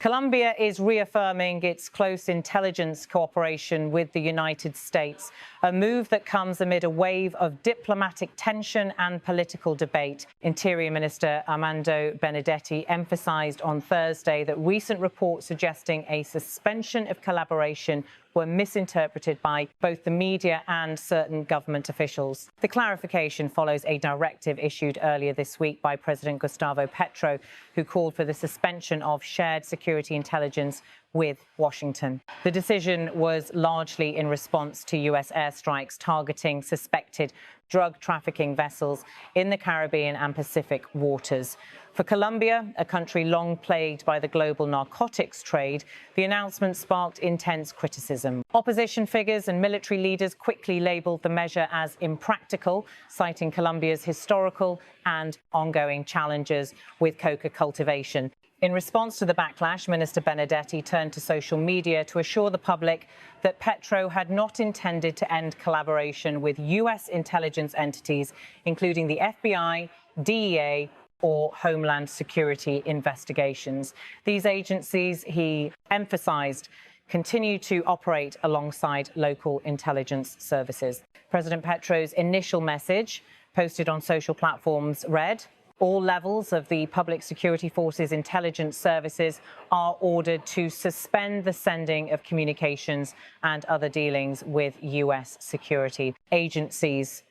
Colombia is reaffirming its close intelligence cooperation with the United States, a move that comes amid a wave of diplomatic tension and political debate. Interior Minister Armando Benedetti emphasized on Thursday that recent reports suggesting a suspension of collaboration were misinterpreted by both the media and certain government officials. The clarification follows a directive issued earlier this week by President Gustavo Petro, who called for the suspension of shared security intelligence with Washington. The decision was largely in response to U.S. airstrikes targeting suspected drug trafficking vessels in the Caribbean and Pacific waters. For Colombia, a country long plagued by the global narcotics trade, the announcement sparked intense criticism. Opposition figures and military leaders quickly labeled the measure as impractical, citing Colombia's historical and ongoing challenges with coca cultivation. In response to the backlash, Minister Benedetti turned to social media to assure the public that Petro had not intended to end collaboration with U.S. intelligence entities, including the FBI, DEA, or Homeland Security investigations. These agencies, he emphasized, continue to operate alongside local intelligence services. President Petro's initial message, posted on social platforms, read, "All levels of the public security forces' intelligence services are ordered to suspend the sending of communications and other dealings with U.S. security agencies."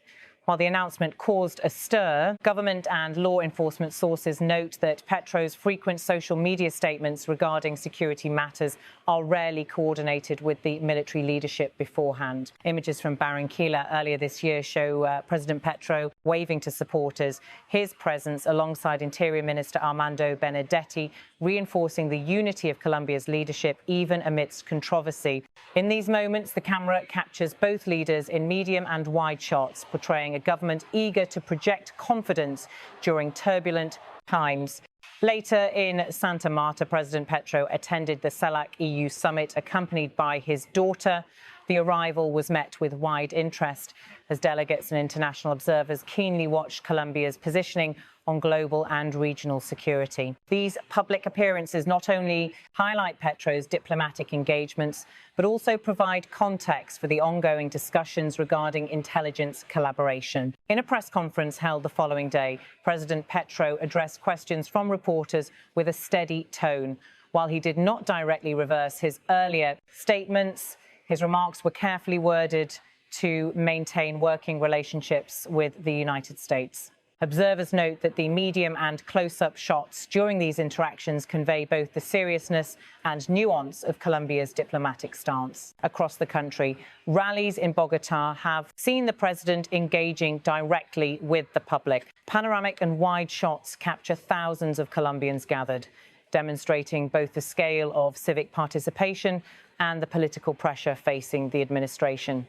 While the announcement caused a stir, government and law enforcement sources note that Petro's frequent social media statements regarding security matters are rarely coordinated with the military leadership beforehand. Images from Barranquilla earlier this year show President Petro waving to supporters, his presence alongside Interior Minister Armando Benedetti, reinforcing the unity of Colombia's leadership even amidst controversy. In these moments, the camera captures both leaders in medium and wide shots, portraying a government eager to project confidence during turbulent times. Later in Santa Marta, President Petro attended the CELAC EU summit, accompanied by his daughter. The arrival was met with wide interest as delegates and international observers keenly watched Colombia's positioning on global and regional security. These public appearances not only highlight Petro's diplomatic engagements, but also provide context for the ongoing discussions regarding intelligence collaboration. In a press conference held the following day, President Petro addressed questions from reporters with a steady tone. While he did not directly reverse his earlier statements, his remarks were carefully worded to maintain working relationships with the United States. Observers note that the medium and close-up shots during these interactions convey both the seriousness and nuance of Colombia's diplomatic stance. Across the country, rallies in Bogotá have seen the president engaging directly with the public. Panoramic and wide shots capture thousands of Colombians gathered, demonstrating both the scale of civic participation and the political pressure facing the administration.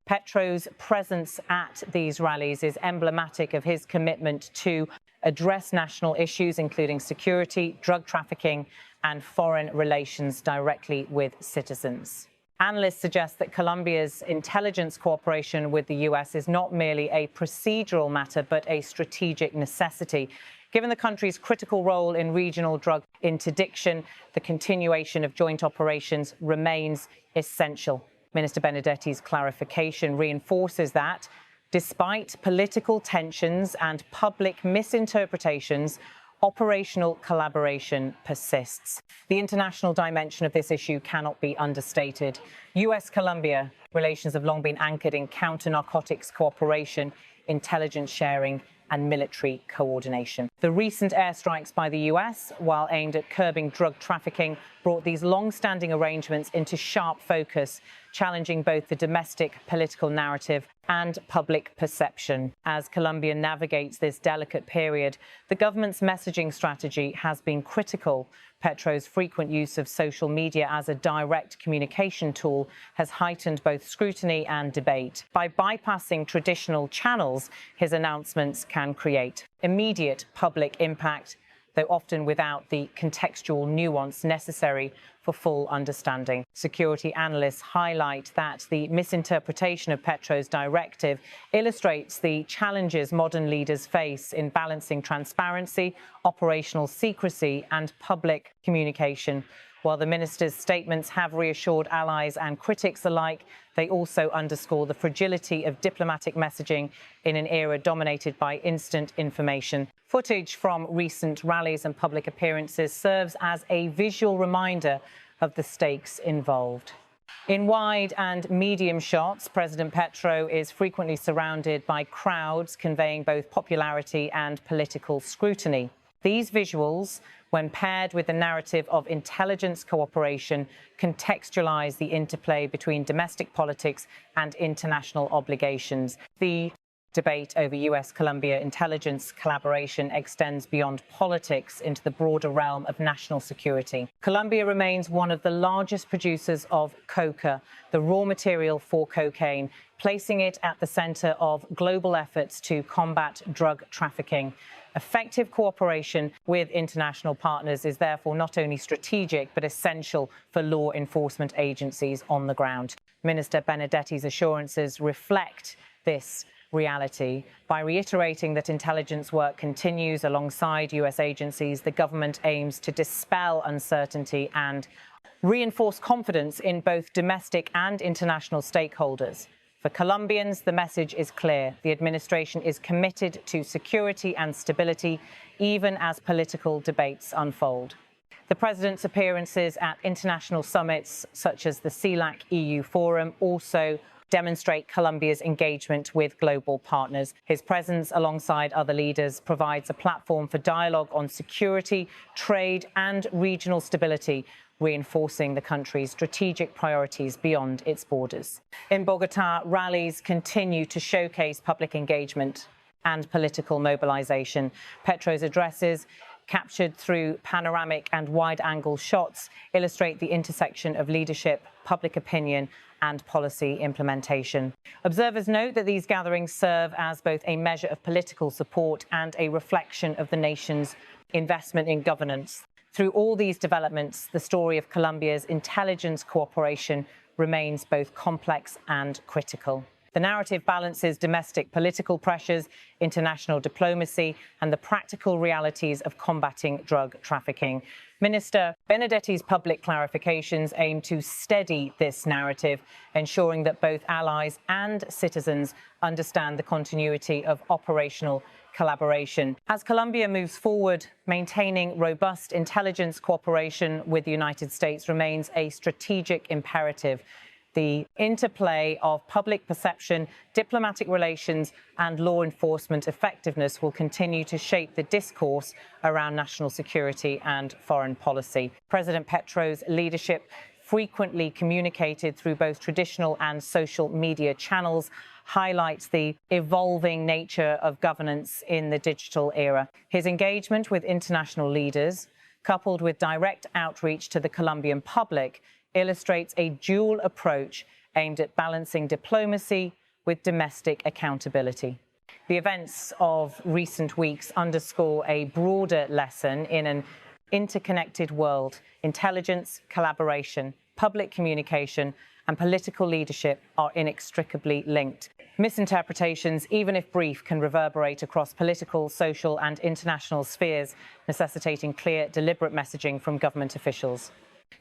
Petro's presence at these rallies is emblematic of his commitment to address national issues, including security, drug trafficking, and foreign relations directly with citizens. Analysts suggest that Colombia's intelligence cooperation with the U.S. is not merely a procedural matter, but a strategic necessity. Given the country's critical role in regional drug interdiction, the continuation of joint operations remains essential. Minister Benedetti's clarification reinforces that, despite political tensions and public misinterpretations, operational collaboration persists. The international dimension of this issue cannot be understated. U.S.-Colombia relations have long been anchored in counter-narcotics cooperation, intelligence sharing, and military coordination. The recent airstrikes by the U.S., while aimed at curbing drug trafficking, brought these long-standing arrangements into sharp focus, challenging both the domestic political narrative and public perception. As Colombia navigates this delicate period, the government's messaging strategy has been critical. Petro's frequent use of social media as a direct communication tool has heightened both scrutiny and debate. By bypassing traditional channels, his announcements can create immediate public impact, though often without the contextual nuance necessary for full understanding. Security analysts highlight that the misinterpretation of Petro's directive illustrates the challenges modern leaders face in balancing transparency, operational secrecy, and public communication. While the minister's statements have reassured allies and critics alike, they also underscore the fragility of diplomatic messaging in an era dominated by instant information. Footage from recent rallies and public appearances serves as a visual reminder of the stakes involved. In wide and medium shots, President Petro is frequently surrounded by crowds conveying both popularity and political scrutiny. These visuals, when paired with the narrative of intelligence cooperation, contextualize the interplay between domestic politics and international obligations. The debate over US-Colombia intelligence collaboration extends beyond politics into the broader realm of national security. Colombia remains one of the largest producers of coca, the raw material for cocaine, placing it at the center of global efforts to combat drug trafficking. Effective cooperation with international partners is therefore not only strategic but essential for law enforcement agencies on the ground. Minister Benedetti's assurances reflect this reality. By reiterating that intelligence work continues alongside US agencies, the government aims to dispel uncertainty and reinforce confidence in both domestic and international stakeholders. For Colombians, the message is clear. The administration is committed to security and stability, even as political debates unfold. The president's appearances at international summits, such as the CELAC-EU Forum, also demonstrate Colombia's engagement with global partners. His presence alongside other leaders provides a platform for dialogue on security, trade, and regional stability, reinforcing the country's strategic priorities beyond its borders. In Bogotá, rallies continue to showcase public engagement and political mobilization. Petro's addresses, captured through panoramic and wide-angle shots, illustrate the intersection of leadership, public opinion, and policy implementation. Observers note that these gatherings serve as both a measure of political support and a reflection of the nation's investment in governance. Through all these developments, the story of Colombia's intelligence cooperation remains both complex and critical. The narrative balances domestic political pressures, international diplomacy, and the practical realities of combating drug trafficking. Minister Benedetti's public clarifications aim to steady this narrative, ensuring that both allies and citizens understand the continuity of operational collaboration. As Colombia moves forward, maintaining robust intelligence cooperation with the United States remains a strategic imperative. The interplay of public perception, diplomatic relations, and law enforcement effectiveness will continue to shape the discourse around national security and foreign policy. President Petro's leadership, frequently communicated through both traditional and social media channels, highlights the evolving nature of governance in the digital era. His engagement with international leaders, coupled with direct outreach to the Colombian public, illustrates a dual approach aimed at balancing diplomacy with domestic accountability. The events of recent weeks underscore a broader lesson in an interconnected world. Intelligence, collaboration, public communication, and political leadership are inextricably linked. Misinterpretations, even if brief, can reverberate across political, social, and international spheres, necessitating clear, deliberate messaging from government officials.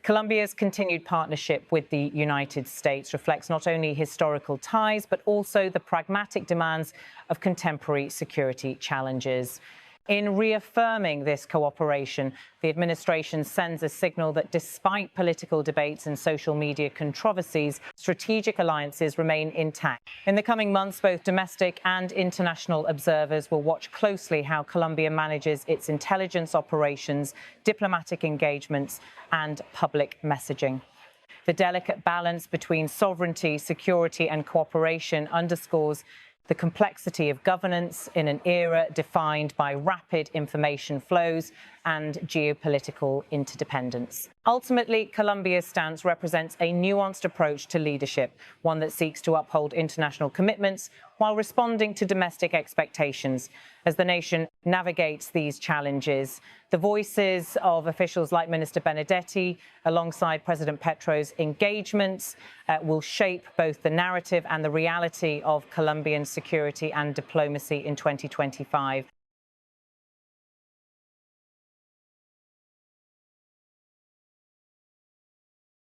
Colombia's continued partnership with the United States reflects not only historical ties, but also the pragmatic demands of contemporary security challenges. In reaffirming this cooperation, the administration sends a signal that despite political debates and social media controversies, strategic alliances remain intact. In the coming months, both domestic and international observers will watch closely how Colombia manages its intelligence operations, diplomatic engagements, and public messaging. The delicate balance between sovereignty, security, and cooperation underscores the complexity of governance in an era defined by rapid information flows and geopolitical interdependence. Ultimately, Colombia's stance represents a nuanced approach to leadership, one that seeks to uphold international commitments while responding to domestic expectations. As the nation navigates these challenges, the voices of officials like Minister Benedetti, alongside President Petro's engagements, will shape both the narrative and the reality of Colombian security and diplomacy in 2025.